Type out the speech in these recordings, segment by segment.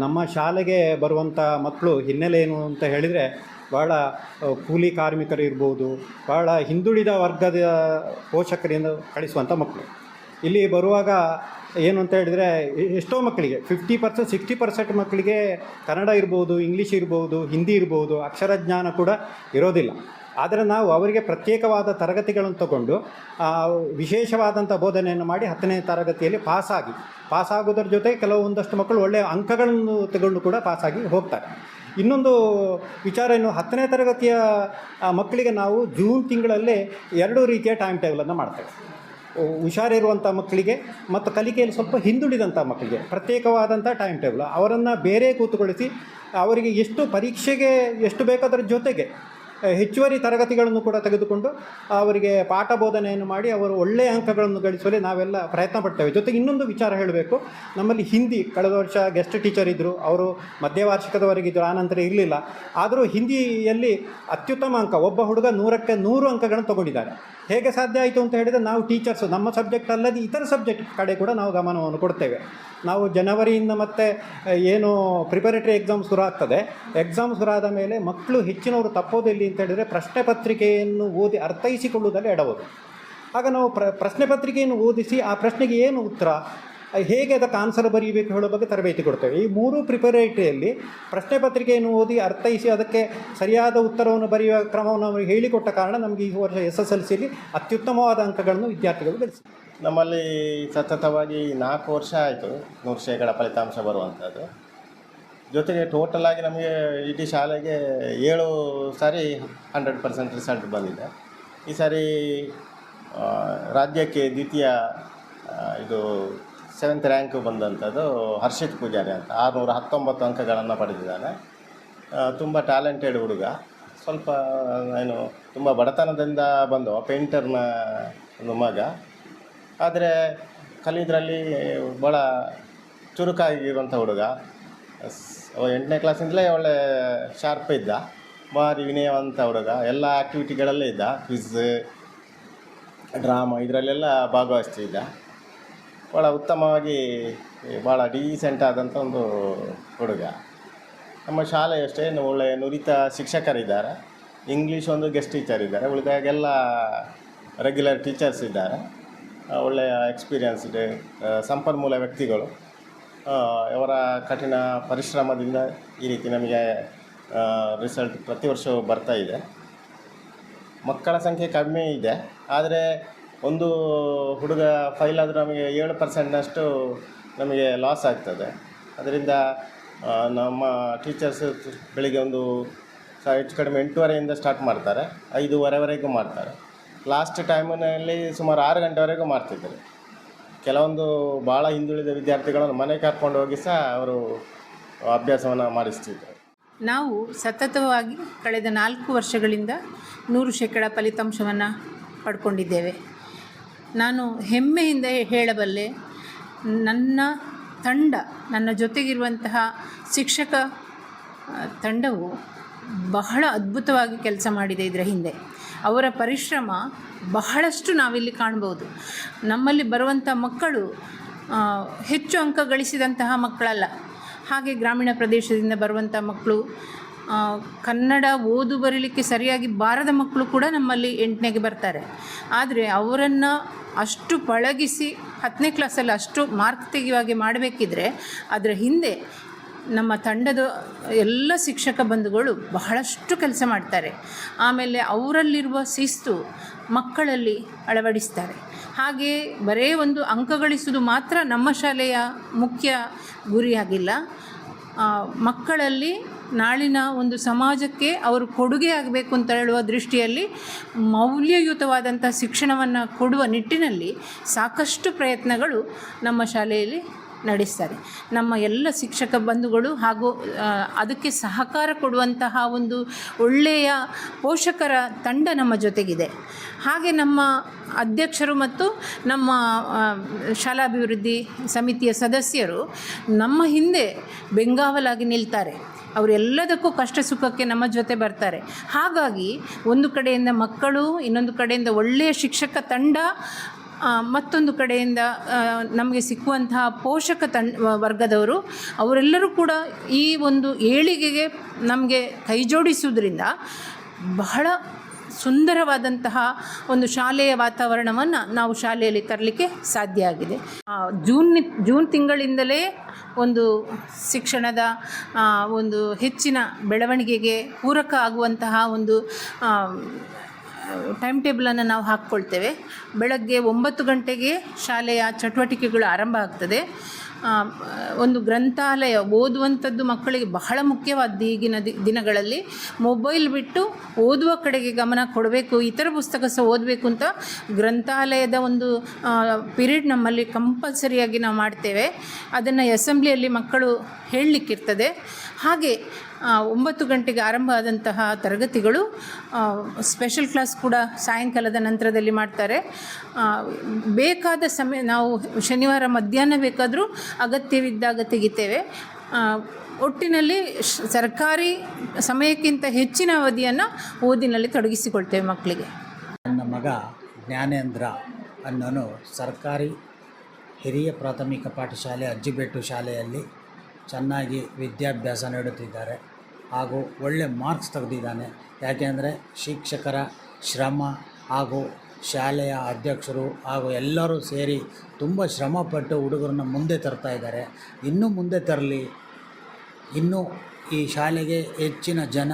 ನಮ್ಮ ಶಾಲೆಗೆ ಬರುವಂಥ ಮಕ್ಕಳು ಹಿನ್ನೆಲೆ ಏನು ಅಂತ ಹೇಳಿದರೆ ಭಾಳ ಕೂಲಿ ಕಾರ್ಮಿಕರು ಇರ್ಬೋದು, ಭಾಳ ಹಿಂದುಳಿದ ವರ್ಗದ ಪೋಷಕರಿಂದ ಕಳಿಸುವಂಥ ಮಕ್ಕಳು. ಇಲ್ಲಿ ಬರುವಾಗ ಏನು ಅಂತ ಹೇಳಿದರೆ ಎಷ್ಟೋ ಮಕ್ಕಳಿಗೆ 50% 60% ಮಕ್ಕಳಿಗೆ ಕನ್ನಡ ಇರ್ಬೋದು, ಇಂಗ್ಲೀಷ್ ಇರ್ಬೋದು, ಹಿಂದಿ ಇರ್ಬೋದು, ಅಕ್ಷರಜ್ಞಾನ ಕೂಡ ಇರೋದಿಲ್ಲ. ಆದರೆ ನಾವು ಅವರಿಗೆ ಪ್ರತ್ಯೇಕವಾದ ತರಗತಿಗಳನ್ನು ತಗೊಂಡು ವಿಶೇಷವಾದಂಥ ಬೋಧನೆಯನ್ನು ಮಾಡಿ 10ನೇ ತರಗತಿಯಲ್ಲಿ ಪಾಸಾಗೋದ್ರ ಜೊತೆಗೆ ಒಂದಷ್ಟು ಮಕ್ಕಳು ಒಳ್ಳೆಯ ಅಂಕಗಳನ್ನು ತಗೊಂಡು ಕೂಡ ಪಾಸಾಗಿ ಹೋಗ್ತಾರೆ. ಇನ್ನೊಂದು ವಿಚಾರ, ಇನ್ನು 10ನೇ ತರಗತಿಯ ಮಕ್ಕಳಿಗೆ ನಾವು ಜೂನ್ ತಿಂಗಳಲ್ಲೇ 2 ರೀತಿಯ ಟೈಮ್ ಟೇಬಲನ್ನು ಮಾಡ್ತೇವೆ. ಹುಷಾರಿರುವಂಥ ಮಕ್ಕಳಿಗೆ ಮತ್ತು ಕಲಿಕೆಯಲ್ಲಿ ಸ್ವಲ್ಪ ಹಿಂದುಳಿದಂಥ ಮಕ್ಕಳಿಗೆ ಪ್ರತ್ಯೇಕವಾದಂಥ ಟೈಮ್ ಟೇಬಲ್, ಅವರನ್ನು ಬೇರೆ ಕೂತುಗೊಳಿಸಿ ಅವರಿಗೆ ಎಷ್ಟು ಪರೀಕ್ಷೆಗೆ ಎಷ್ಟು ಬೇಕಾದರ ಜೊತೆಗೆ ಹೆಚ್ಚುವರಿ ತರಗತಿಗಳನ್ನು ಕೂಡ ತೆಗೆದುಕೊಂಡು ಅವರಿಗೆ ಪಾಠ ಬೋಧನೆಯನ್ನು ಮಾಡಿ ಅವರು ಒಳ್ಳೆಯ ಅಂಕಗಳನ್ನು ಗಳಿಸುವಲ್ಲಿ ನಾವೆಲ್ಲ ಪ್ರಯತ್ನ ಪಡ್ತೇವೆ. ಜೊತೆಗೆ ಇನ್ನೊಂದು ವಿಚಾರ ಹೇಳಬೇಕು, ನಮ್ಮಲ್ಲಿ ಹಿಂದಿ ಕಳೆದ ವರ್ಷ ಗೆಸ್ಟ್ ಟೀಚರ್ ಇದ್ದರು, ಅವರು ಮಧ್ಯವಾರ್ಷಿಕದವರೆಗಿದ್ದರು, ಆನಂತರ ಇರಲಿಲ್ಲ. ಆದರೂ ಹಿಂದಿಯಲ್ಲಿ ಅತ್ಯುತ್ತಮ ಅಂಕ, ಒಬ್ಬ ಹುಡುಗ 100ಕ್ಕೆ 100 ಅಂಕಗಳನ್ನು ತಗೊಂಡಿದ್ದಾರೆ. ಹೇಗೆ ಸಾಧ್ಯ ಆಯಿತು ಅಂತ ಹೇಳಿದರೆ ನಾವು ಟೀಚರ್ಸು ನಮ್ಮ ಸಬ್ಜೆಕ್ಟ್ ಅಲ್ಲದೆ ಇತರ ಸಬ್ಜೆಕ್ಟ್ ಕಡೆ ಕೂಡ ನಾವು ಗಮನವನ್ನು ಕೊಡ್ತೇವೆ. ನಾವು ಜನವರಿಯಿಂದ ಮತ್ತೆ ಏನು ಪ್ರಿಪರೇಟರಿ ಎಕ್ಸಾಮ್ ಶುರು ಆಗ್ತದೆ, ಎಕ್ಸಾಮ್ ಶುರುವಾದ ಮೇಲೆ ಮಕ್ಕಳು ಹೆಚ್ಚಿನವರು ತಪ್ಪೋದೆಲ್ಲಿ ಅಂತ ಹೇಳಿದರೆ ಪ್ರಶ್ನೆ ಪತ್ರಿಕೆಯನ್ನು ಓದಿ ಅರ್ಥೈಸಿಕೊಳ್ಳುವುದರಲ್ಲಿ ಎಡವುದು. ಆಗ ನಾವು ಪ್ರಶ್ನೆ ಪತ್ರಿಕೆಯನ್ನು ಓದಿಸಿ ಆ ಪ್ರಶ್ನೆಗೆ ಏನು ಉತ್ತರ, ಹೇಗೆ ಅದಕ್ಕೆ ಆನ್ಸರ್ ಬರೀಬೇಕು ಹೇಳೋ ಬಗ್ಗೆ ತರಬೇತಿ ಕೊಡ್ತೇವೆ. ಈ 3 ಪ್ರಿಪರೇಟರಿಯಲ್ಲಿ ಪ್ರಶ್ನೆ ಪತ್ರಿಕೆಯನ್ನು ಓದಿ ಅರ್ಥೈಸಿ ಅದಕ್ಕೆ ಸರಿಯಾದ ಉತ್ತರವನ್ನು ಬರೆಯುವ ಕ್ರಮವನ್ನು ಅವರಿಗೆ ಹೇಳಿಕೊಟ್ಟ ಕಾರಣ ನಮಗೆ ಈ ವರ್ಷ SSLCಯಲ್ಲಿ ಅತ್ಯುತ್ತಮವಾದ ಅಂಕಗಳನ್ನು ವಿದ್ಯಾರ್ಥಿಗಳು ಗಳಿಸಿ. ನಮ್ಮಲ್ಲಿ ಸತತವಾಗಿ 4 ವರ್ಷ ಆಯಿತು 100% ಫಲಿತಾಂಶ ಬರುವಂಥದ್ದು. ಜೊತೆಗೆ ಟೋಟಲ್ ಆಗಿ ನಮಗೆ ಇಡೀ ಶಾಲೆಗೆ 7 ಸಾರಿ 100% ರಿಸಲ್ಟ್ ಬಂದಿದೆ. ಈ ಸಾರಿ ರಾಜ್ಯಕ್ಕೆ ದ್ವಿತೀಯ ಇದು 7th ರ್ಯಾಂಕ್ ಬಂದಂಥದ್ದು ಹರ್ಷಿತ್ ಪೂಜಾರಿ ಅಂತ 619 ಅಂಕಗಳನ್ನು ಪಡೆದಿದ್ದಾನೆ. ತುಂಬ ಟ್ಯಾಲೆಂಟೆಡ್ ಹುಡುಗ. ಸ್ವಲ್ಪ ಏನು ತುಂಬ ಬಡತನದಿಂದ ಬಂದು ಪೇಂಟರ್ನ ಒಂದು ಮಗ, ಆದರೆ ಕಲಿಯೋದ್ರಲ್ಲಿ ಭಾಳ ಚುರುಕಾಗಿರುವಂಥ ಹುಡುಗ. 8ನೇ ಕ್ಲಾಸಿಂದಲೇ ಒಳ್ಳೆ ಶಾರ್ಪ್ ಇದ್ದ, ಭಾರಿ ವಿನಯವಂತ ಹುಡುಗ. ಎಲ್ಲ ಆ್ಯಕ್ಟಿವಿಟಿಗಳಲ್ಲೇ ಇದ್ದ, ಕ್ವಿಝ್, ಡ್ರಾಮಾ ಇದರಲ್ಲೆಲ್ಲ ಭಾಗವಹಿಸ್ತಿದ್ದ. ಭಾಳ ಉತ್ತಮವಾಗಿ ಭಾಳ ಡೀಸೆಂಟ್ ಆದಂಥ ಒಂದು ಹುಡುಗ. ನಮ್ಮ ಶಾಲೆಯಷ್ಟೇ ಒಳ್ಳೆಯ ನುರಿತ ಶಿಕ್ಷಕರಿದ್ದಾರೆ. ಇಂಗ್ಲೀಷ್ ಒಂದು ಗೆಸ್ಟ್ ಟೀಚರ್ ಇದ್ದಾರೆ, ಉಳಿದಾಗೆಲ್ಲ ರೆಗ್ಯುಲರ್ ಟೀಚರ್ಸ್ ಇದ್ದಾರೆ. ಒಳ್ಳೆಯ ಎಕ್ಸ್ಪೀರಿಯನ್ಸ್ಡ್ ಸಂಪನ್ಮೂಲ ವ್ಯಕ್ತಿಗಳು. ಅವರ ಕಠಿಣ ಪರಿಶ್ರಮದಿಂದ ಈ ರೀತಿ ನಮಗೆ ರಿಸಲ್ಟ್ ಪ್ರತಿ ವರ್ಷವೂ ಬರ್ತಾ ಇದೆ. ಮಕ್ಕಳ ಸಂಖ್ಯೆ ಕಡಿಮೆ ಇದೆ, ಆದರೆ ಒಂದು ಹುಡುಗ ಫೈಲ್ ಆದರೂ ನಮಗೆ 7%ನಷ್ಟು ನಮಗೆ ಲಾಸ್ ಆಗ್ತದೆ. ಅದರಿಂದ ನಮ್ಮ ಟೀಚರ್ಸ್ ಬೆಳಿಗ್ಗೆ ಒಂದು ಹೆಚ್ಚು ಕಡಿಮೆ 8:30ಯಿಂದ ಸ್ಟಾರ್ಟ್ ಮಾಡ್ತಾರೆ, 5:30ವರೆಗೂ ಮಾಡ್ತಾರೆ. ಲಾಸ್ಟ್ ಟೈಮಿನಲ್ಲಿ ಸುಮಾರು 6 ಗಂಟೆವರೆಗೂ ಮಾಡ್ತಿದ್ದರು. ಕೆಲವೊಂದು ಭಾಳ ಹಿಂದುಳಿದ ವಿದ್ಯಾರ್ಥಿಗಳನ್ನು ಮನೆ ಕರ್ಕೊಂಡು ಹೋಗಿ ಸಹ ಅವರು ಅಭ್ಯಾಸವನ್ನು ಮಾಡಿಸ್ತಿದ್ದರು. ನಾವು ಸತತವಾಗಿ ಕಳೆದ 4 ವರ್ಷಗಳಿಂದ 100% ಫಲಿತಾಂಶವನ್ನು ಪಡ್ಕೊಂಡಿದ್ದೇವೆ. ನಾನು ಹೆಮ್ಮೆಯಿಂದ ಹೇಳಬಲ್ಲೆ, ನನ್ನ ತಂಡ, ನನ್ನ ಜೊತೆಗಿರುವಂತಹ ಶಿಕ್ಷಕ ತಂಡವು ಬಹಳ ಅದ್ಭುತವಾಗಿ ಕೆಲಸ ಮಾಡಿದೆ. ಇದರ ಹಿಂದೆ ಅವರ ಪರಿಶ್ರಮ ಬಹಳಷ್ಟು ನಾವಿಲ್ಲಿ ಕಾಣ್ಬೋದು. ನಮ್ಮಲ್ಲಿ ಬರುವಂಥ ಮಕ್ಕಳು ಹೆಚ್ಚು ಅಂಕ ಗಳಿಸಿದಂತಹ ಮಕ್ಕಳಲ್ಲ. ಹಾಗೆ ಗ್ರಾಮೀಣ ಪ್ರದೇಶದಿಂದ ಬರುವಂಥ ಮಕ್ಕಳು, ಕನ್ನಡ ಓದು ಬರೀಲಿಕ್ಕೆ ಸರಿಯಾಗಿ ಬಾರದ ಮಕ್ಕಳು ಕೂಡ ನಮ್ಮಲ್ಲಿ 8ನೇಗೆ ಬರ್ತಾರೆ. ಆದರೆ ಅವರನ್ನು ಅಷ್ಟು ಪಳಗಿಸಿ 10ನೇ ಕ್ಲಾಸಲ್ಲಿ ಅಷ್ಟು ಮಾರ್ಕ್ ತೆಗೆಯುವಾಗೆ ಮಾಡಬೇಕಿದ್ರೆ ಅದರ ಹಿಂದೆ ನಮ್ಮ ತಂಡದ ಎಲ್ಲ ಶಿಕ್ಷಕ ಬಂಧುಗಳು ಬಹಳಷ್ಟು ಕೆಲಸ ಮಾಡ್ತಾರೆ. ಆಮೇಲೆ ಅವರಲ್ಲಿರುವ ಶಿಸ್ತು ಮಕ್ಕಳಲ್ಲಿ ಅಳವಡಿಸ್ತಾರೆ. ಹಾಗೆ ಬರೀ ಒಂದು ಅಂಕ ಗಳಿಸುವುದು ಮಾತ್ರ ನಮ್ಮ ಶಾಲೆಯ ಮುಖ್ಯ ಗುರಿಯಾಗಿಲ್ಲ. ಮಕ್ಕಳಲ್ಲಿ ನಾಳಿನ ಒಂದು ಸಮಾಜಕ್ಕೆ ಅವರು ಕೊಡುಗೆ ಆಗಬೇಕು ಅಂತ ಹೇಳುವ ದೃಷ್ಟಿಯಲ್ಲಿ ಮೌಲ್ಯಯುತವಾದಂಥ ಶಿಕ್ಷಣವನ್ನು ಕೊಡುವ ನಿಟ್ಟಿನಲ್ಲಿ ಸಾಕಷ್ಟು ಪ್ರಯತ್ನಗಳು ನಮ್ಮ ಶಾಲೆಯಲ್ಲಿ ನಡೆಸ್ತಾರೆ. ನಮ್ಮ ಎಲ್ಲ ಶಿಕ್ಷಕ ಬಂಧುಗಳು ಹಾಗೂ ಅದಕ್ಕೆ ಸಹಕಾರ ಕೊಡುವಂತಹ ಒಂದು ಒಳ್ಳೆಯ ಪೋಷಕರ ತಂಡ ನಮ್ಮ ಜೊತೆಗಿದೆ. ಹಾಗೆ ನಮ್ಮ ಅಧ್ಯಕ್ಷರು ಮತ್ತು ನಮ್ಮ ಶಾಲಾಭಿವೃದ್ಧಿ ಸಮಿತಿಯ ಸದಸ್ಯರು ನಮ್ಮ ಹಿಂದೆ ಬೆಂಗಾವಲಾಗಿ ನಿಲ್ತಾರೆ. ಅವರೆಲ್ಲದಕ್ಕೂ ಕಷ್ಟ ಸುಖಕ್ಕೆ ನಮ್ಮ ಜೊತೆ ಬರ್ತಾರೆ. ಹಾಗಾಗಿ ಒಂದು ಕಡೆಯಿಂದ ಮಕ್ಕಳು, ಇನ್ನೊಂದು ಕಡೆಯಿಂದ ಒಳ್ಳೆಯ ಶಿಕ್ಷಕ ತಂಡ ಮತ್ತೊಂದು ಕಡೆಯಿಂದ ನಮಗೆ ಸಿಕ್ಕುವಂತಹ ಪೋಷಕ ವರ್ಗದವರು ಅವರೆಲ್ಲರೂ ಕೂಡ ಈ ಒಂದು ಏಳಿಗೆಗೆ ನಮಗೆ ಕೈ ಜೋಡಿಸುವುದರಿಂದ ಬಹಳ ಸುಂದರವಾದಂತಹ ಒಂದು ಶಾಲೆಯ ವಾತಾವರಣವನ್ನು ನಾವು ಶಾಲೆಯಲ್ಲಿ ತರಲಿಕ್ಕೆ ಸಾಧ್ಯ ಆಗಿದೆ. ಜೂನ್ ತಿಂಗಳಿಂದಲೇ ಒಂದು ಶಿಕ್ಷಣದ ಒಂದು ಹೆಚ್ಚಿನ ಬೆಳವಣಿಗೆಗೆ ಪೂರಕ ಆಗುವಂತಹ ಒಂದು ಟೈಮ್ ಟೇಬಲನ್ನು ನಾವು ಹಾಕ್ಕೊಳ್ತೇವೆ. ಬೆಳಗ್ಗೆ 9 ಗಂಟೆಗೆ ಶಾಲೆಯ ಚಟುವಟಿಕೆಗಳು ಆರಂಭ ಆಗ್ತದೆ. ಒಂದು ಗ್ರಂಥಾಲಯ ಓದುವಂಥದ್ದು ಮಕ್ಕಳಿಗೆ ಬಹಳ ಮುಖ್ಯವಾದ್ದು. ಈಗಿನ ದಿನಗಳಲ್ಲಿ ಮೊಬೈಲ್ ಬಿಟ್ಟು ಓದುವ ಕಡೆಗೆ ಗಮನ ಕೊಡಬೇಕು, ಇತರ ಪುಸ್ತಕ ಸಹ ಓದಬೇಕು ಅಂತ ಗ್ರಂಥಾಲಯದ ಒಂದು ಪೀರಿಯಡ್ ನಮ್ಮಲ್ಲಿ ಕಂಪಲ್ಸರಿಯಾಗಿ ನಾವು ಮಾಡ್ತೇವೆ. ಅದನ್ನು ಅಸೆಂಬ್ಲಿಯಲ್ಲಿ ಮಕ್ಕಳು ಹೇಳಲಿಕ್ಕಿರ್ತದೆ. ಹಾಗೆ 9 ಗಂಟೆಗೆ ಆರಂಭ ಆದಂತಹ ತರಗತಿಗಳು ಸ್ಪೆಷಲ್ ಕ್ಲಾಸ್ ಕೂಡ ಸಾಯಂಕಾಲದ ನಂತರದಲ್ಲಿ ಮಾಡ್ತಾರೆ. ಬೇಕಾದ ಸಮಯ ನಾವು ಶನಿವಾರ ಮಧ್ಯಾಹ್ನ ಬೇಕಾದರೂ ಅಗತ್ಯವಿದ್ದಾಗ ತೆಗಿತೇವೆ. ಒಟ್ಟಿನಲ್ಲಿ ಸರ್ಕಾರಿ ಸಮಯಕ್ಕಿಂತ ಹೆಚ್ಚಿನ ಅವಧಿಯನ್ನು ಓದಿನಲ್ಲಿ ತೊಡಗಿಸಿಕೊಳ್ತೇವೆ ಮಕ್ಕಳಿಗೆ. ನನ್ನ ಮಗ ಜ್ಞಾನೇಂದ್ರ ಅನ್ನೋನು ಸರ್ಕಾರಿ ಹಿರಿಯ ಪ್ರಾಥಮಿಕ ಪಾಠಶಾಲೆ ಅಜ್ಜಿಬೆಟ್ಟು ಶಾಲೆಯಲ್ಲಿ ಚೆನ್ನಾಗಿ ವಿದ್ಯಾಭ್ಯಾಸ ನೀಡುತ್ತಿದ್ದಾರೆ ಹಾಗೂ ಒಳ್ಳೆ ಮಾರ್ಕ್ಸ್ ತೆಗೆದಿದ್ದಾನೆ. ಯಾಕೆಂದರೆ ಶಿಕ್ಷಕರ ಶ್ರಮ ಹಾಗೂ ಶಾಲೆಯ ಅಧ್ಯಕ್ಷರು ಹಾಗೂ ಎಲ್ಲರೂ ಸೇರಿ ತುಂಬ ಶ್ರಮಪಟ್ಟು ಹುಡುಗರನ್ನ ಮುಂದೆ ತರ್ತಾ ಇದ್ದಾರೆ. ಇನ್ನೂ ಮುಂದೆ ತರಲಿ, ಇನ್ನೂ ಈ ಶಾಲೆಗೆ ಹೆಚ್ಚಿನ ಜನ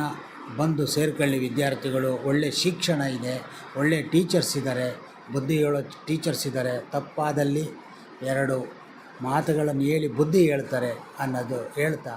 ಬಂದು ಸೇರ್ಕೊಳ್ಳಿ. ವಿದ್ಯಾರ್ಥಿಗಳು ಒಳ್ಳೆ ಶಿಕ್ಷಣ ಇದೆ, ಒಳ್ಳೆ ಟೀಚರ್ಸ್ ಇದ್ದಾರೆ, ಬುದ್ಧಿ ಹೇಳೋ ಟೀಚರ್ಸ್ ಇದ್ದಾರೆ. ತಪ್ಪಾದಲ್ಲಿ 2 ಮಾತುಗಳನ್ನು ಹೇಳಿ ಬುದ್ಧಿ ಹೇಳ್ತಾರೆ ಅನ್ನೋದು ಹೇಳ್ತಾ